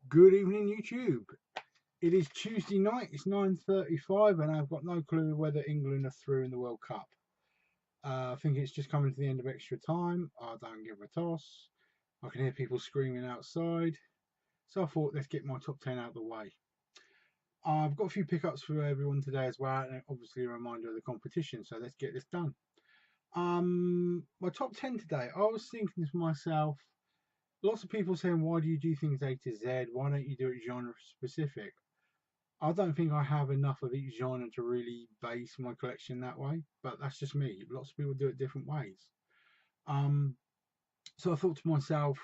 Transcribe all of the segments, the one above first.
Good evening, YouTube. It is Tuesday night. It's 9:35, and I've got no clue whether England are through in the World Cup. I think it's just coming to the end of extra time. I don't give a toss. I can hear people screaming outside, so I thought let's get my top 10 out of the way. I've got a few pickups for everyone today as well, and obviously a reminder of the competition. So let's get this done. My top 10 today. I was thinking to myself, lots of people saying, why do you do things A to Z? Why don't you do it genre specific? I don't think I have enough of each genre to really base my collection that way, but that's just me. Lots of people do it different ways. Um, so I thought to myself,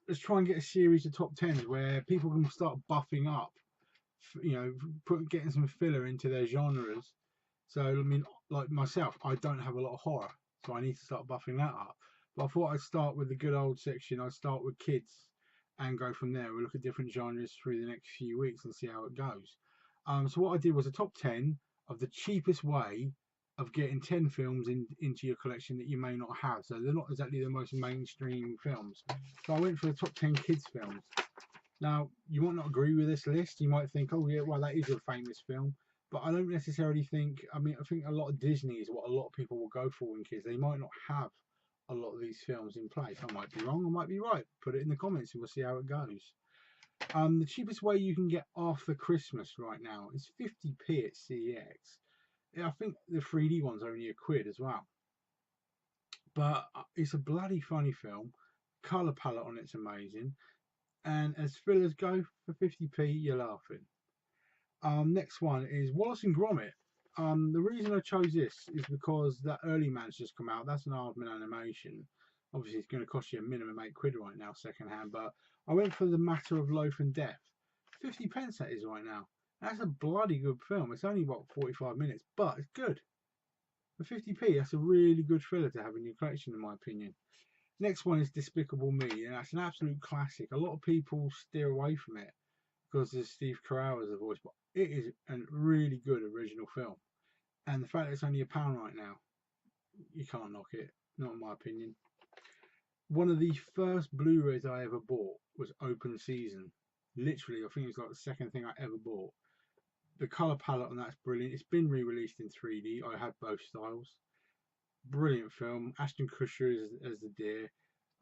let's try and get a series of top tens where people can start buffing up, getting some filler into their genres. So I mean, like myself, I don't have a lot of horror, so I need to start buffing that up. But I thought I'd start with the good old section. I'd start with kids and go from there. We'll look at different genres through the next few weeks and see how it goes. So what I did was a top 10 of the cheapest way of getting 10 films into your collection that you may not have. So they're not exactly the most mainstream films. So I went for the top 10 kids films. Now, you might not agree with this list. You might think, oh, yeah, well, that is a famous film. But I don't necessarily think, I think a lot of Disney is what a lot of people will go for in kids. They might not have a lot of these films in place. I might be wrong, I might be right. Put it in the comments and we'll see how it goes. The cheapest way you can get After Christmas right now is 50p at CEX. I think the 3D ones are only a quid as well. But it's a bloody funny film. Colour palette on it's amazing. And as fillers go, for 50p, you're laughing. Next one is Wallace and Gromit. The reason I chose this is because that Early Man's just come out. That's an Aardman animation. Obviously, it's going to cost you a minimum 8 quid right now, second hand. But I went for The Matter of Loaf and Death. 50 pence that is right now. That's a bloody good film. It's only about 45 minutes, but it's good. For 50p, that's a really good thriller to have in your collection, in my opinion. Next one is Despicable Me, and that's an absolute classic. A lot of people steer away from it because there's Steve Carell as the voice, but it is a really good original film. And the fact that it's only £1 right now, you can't knock it, not in my opinion. One of the first Blu-rays I ever bought was Open Season. Literally, I think it was like the second thing I ever bought. The colour palette on that's brilliant. It's been re-released in 3D. I have both styles. Brilliant film. Ashton Kutcher as the deer.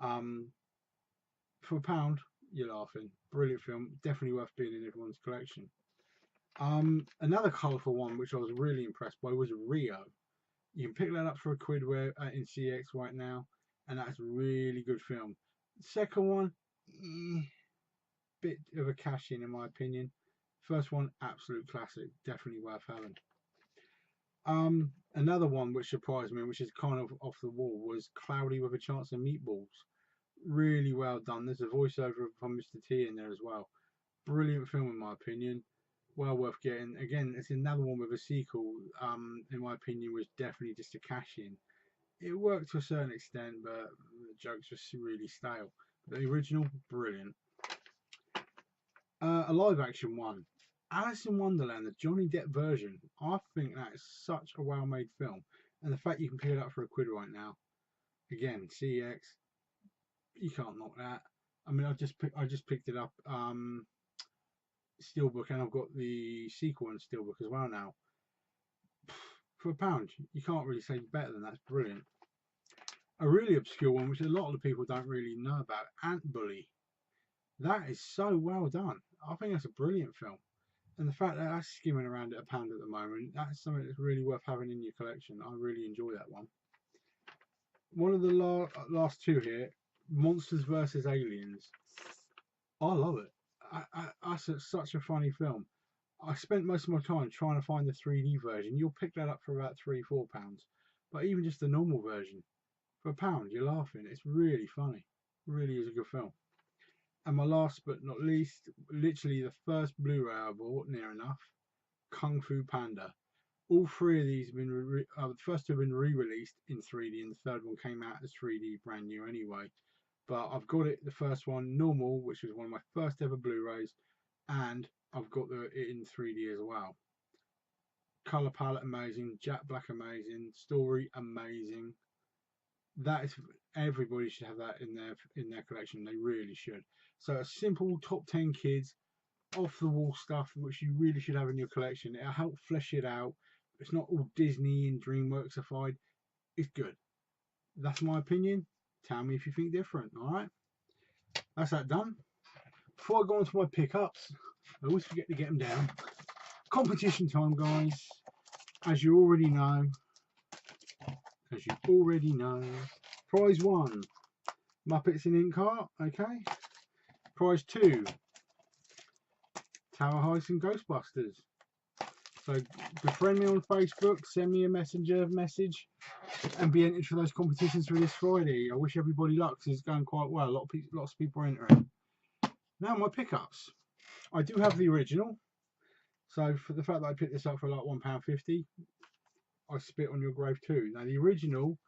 For £1, you're laughing. Brilliant film. Definitely worth being in everyone's collection. Another colourful one which I was really impressed by was Rio. You can pick that up for a quid where in CX right now, and that's a really good film. Second one, bit of a cash in my opinion. First one, absolute classic, definitely worth having. Another one which surprised me, which is kind of off the wall, was Cloudy with a Chance of Meatballs. Really well done. There's a voiceover from Mr. T in there as well. Brilliant film in my opinion. Well worth getting. Again, it's another one with a sequel. In my opinion, was definitely just a cash in. It worked to a certain extent, but the jokes were really stale. But the original, brilliant. A live action one, Alice in Wonderland, the Johnny Depp version. I think that is such a well made film, and the fact you can pick it up for a quid right now, again, CEX, you can't knock that. I mean, I just picked it up. Steelbook, and I've got the sequel in Steelbook as well now. For £1, you can't really say better than that. It's brilliant. A really obscure one, which a lot of the people don't really know about, Ant Bully. That is so well done. I think that's a brilliant film. And the fact that that's skimming around at £1 at the moment, that's something that's really worth having in your collection. I really enjoy that one. One of the last two here, Monsters vs. Aliens. I love it. That's such a funny film. I spent most of my time trying to find the 3D version. You'll pick that up for about £3-4. But even just the normal version, for £1, you're laughing. It's really funny. Really is a good film. And my last but not least, literally the first Blu-ray I bought, near enough, Kung Fu Panda. All three of these have been, the first two have been re-released in 3D, and the third one came out as 3D brand new anyway. But I've got it, the first one, normal, which was one of my first ever Blu-rays, and I've got it in 3D as well. Color palette amazing, Jack Black amazing, story amazing. That is, everybody should have that in their collection. They really should. So a simple top 10 kids off the wall stuff which you really should have in your collection. It'll help flesh it out. It's not all Disney and DreamWorksified. It's good. That's my opinion. Tell me if you think different. All right, that's that done. Before I go on to my pickups, I always forget to get them down. Competition time, guys. As you already know, prize 1, Muppets in Ink Art. Okay. Prize 2, Tower Heist and Ghostbusters. So befriend me on Facebook, send me a messenger message, and be entered for those competitions for this Friday. I wish everybody luck because it's going quite well. Lots of people are entering. Now my pickups. I do have the original. So for the fact that I picked this up for like £1.50, I spit on your grave too. Now the original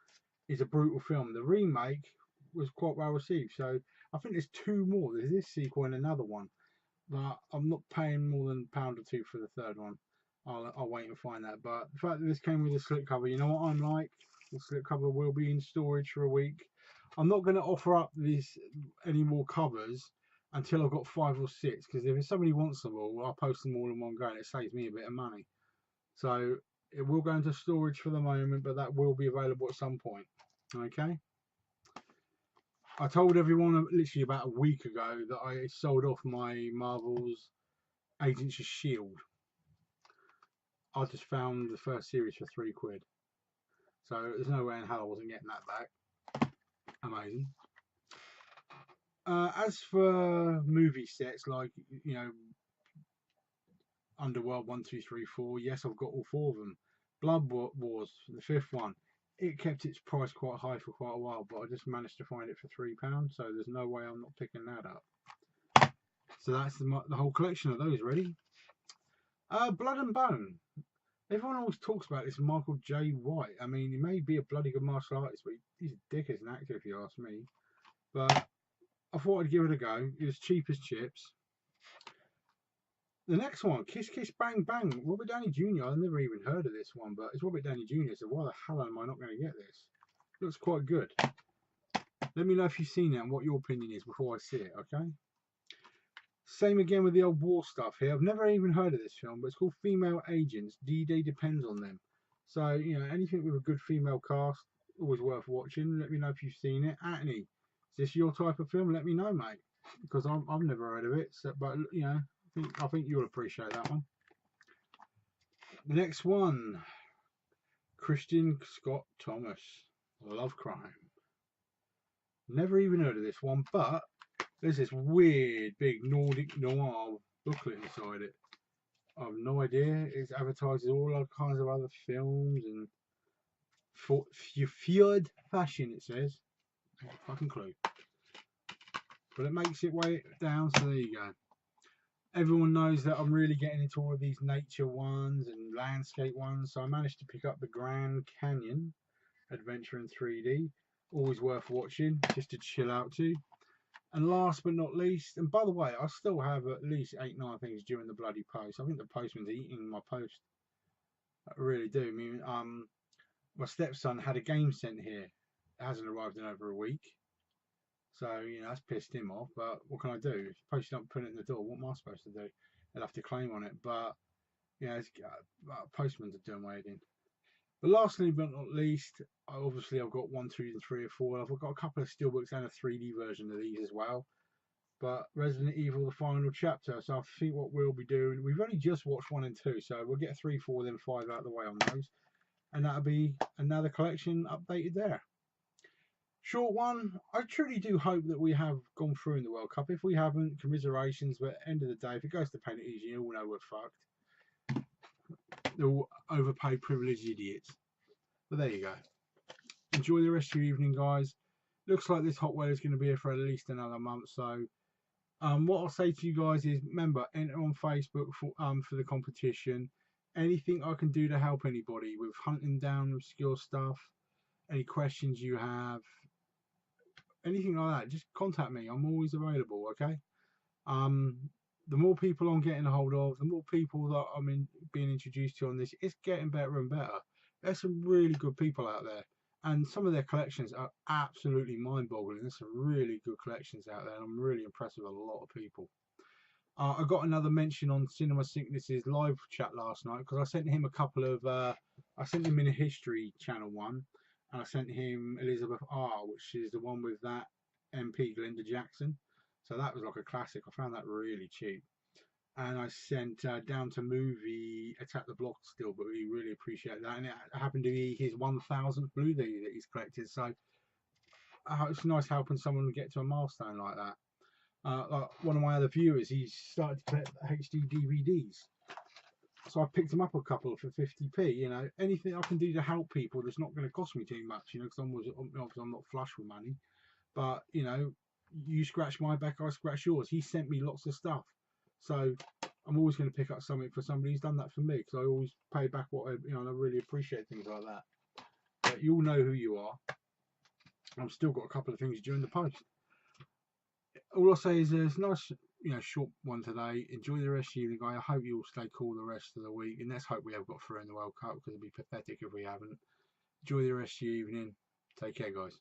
is a brutal film. The remake was quite well received. So I think there's 2 more. There's this sequel and another one. But I'm not paying more than £1 or £2 for the third one. I'll wait and find that. But the fact that this came with a slipcover, you know what I'm like? The slipcover will be in storage for a week. I'm not going to offer up any more covers until I've got 5 or 6, because if somebody wants them all, I'll post them all in one go and it saves me a bit of money. So it will go into storage for the moment, but that will be available at some point. Okay. I told everyone literally about a week ago that I sold off my Marvel's Agents of S.H.I.E.L.D. I just found the first series for £3. So there's no way in hell I wasn't getting that back. Amazing. As for movie sets, like, you know, Underworld 1, 2, 3, 4, yes, I've got all 4 of them. Blood Wars, the 5th one, it kept its price quite high for quite a while, but I just managed to find it for £3, so there's no way I'm not picking that up. So that's the whole collection of those ready. Blood and Bone. Everyone always talks about this Michael J. White. I mean, he may be a bloody good martial artist, but he's a dick as an actor, if you ask me. But I thought I'd give it a go. It was cheap as chips. The next one, Kiss Kiss Bang Bang, Robert Downey Jr. I've never even heard of this one, but it's Robert Downey Jr., so why the hell am I not going to get this? It looks quite good. Let me know if you've seen it and what your opinion is before I see it, okay? Same again with the old war stuff here. I've never even heard of this film, but it's called Female Agents. D-Day Depends on Them. So, you know, anything with a good female cast, always worth watching. Let me know if you've seen it. Anthony, is this your type of film? Let me know, mate, because I've never heard of it. So, but, you know, I think you'll appreciate that one. The next one, Christian Scott Thomas, Love Crime. Never even heard of this one, but there's this weird big Nordic noir booklet inside it. I've no idea. It advertises all kinds of other films and for fjord fashion, it says. No fucking clue. But it makes it way down, so there you go. Everyone knows that I'm really getting into all of these nature ones and landscape ones, so I managed to pick up the Grand Canyon Adventure in 3D. Always worth watching, just to chill out to. And last but not least, and by the way, I still have at least 8-9 things during the bloody post. I think the postman's eating my post. I really do. I mean, my stepson had a game sent here. It hasn't arrived in over a week. So, you know, that's pissed him off. But what can I do? If the post don't put it in the door, what am I supposed to do? They'll have to claim on it. But, you know, postman's are doing my head in. But lastly but not least, obviously I've got 1, 2, and 3 or 4. I've got a couple of steelbooks and a 3D version of these as well. But Resident Evil, the final chapter. So I think what we'll be doing, we've only just watched 1 and 2, so we'll get 3, 4, then 5 out of the way on those. And that'll be another collection updated there. Short one. I truly do hope that we have gone through in the World Cup. If we haven't, commiserations, but at the end of the day, if it goes to penalties, you all know we're fucked. They're all overpaid, privileged idiots. But there you go. Enjoy the rest of your evening, guys. Looks like this hot weather is going to be here for at least another month. So, what I'll say to you guys is, remember, enter on Facebook for the competition. Anything I can do to help anybody with hunting down obscure stuff, any questions you have, anything like that, just contact me. I'm always available. Okay. The more people I'm getting a hold of, the more people that I'm being introduced to on this, it's getting better and better. There's some really good people out there, and some of their collections are absolutely mind-boggling. There's some really good collections out there, and I'm really impressed with a lot of people. I got another mention on Cinema Sickness's live chat last night because I sent him a couple of. I sent him in a History Channel one, and I sent him Elizabeth R, which is the one with that MP Glenda Jackson. So that was like a classic. I found that really cheap. And I sent Down to Movie Attack the Block still, but we really appreciate that. And it happened to be his 1000th Blu-ray that he's collected. So it's nice helping someone get to a milestone like that. Like one of my other viewers, he started to collect HD DVDs, so I picked him up a couple for 50p. You know, anything I can do to help people that's not going to cost me too much. You know, because I'm not flush with money, but you know, you scratch my back, I scratch yours. He sent me lots of stuff, so I'm always going to pick up something for somebody who's done that for me, because I always pay back what I, you know, and I really appreciate things like that. But you all know who you are. I've still got a couple of things during the post. All I'll say is it's a nice, you know, short one today. Enjoy the rest of the evening, guys. I hope you all stay cool the rest of the week, and let's hope we have got through in the World Cup, because it'd be pathetic if we haven't. Enjoy the rest of your evening. Take care, guys.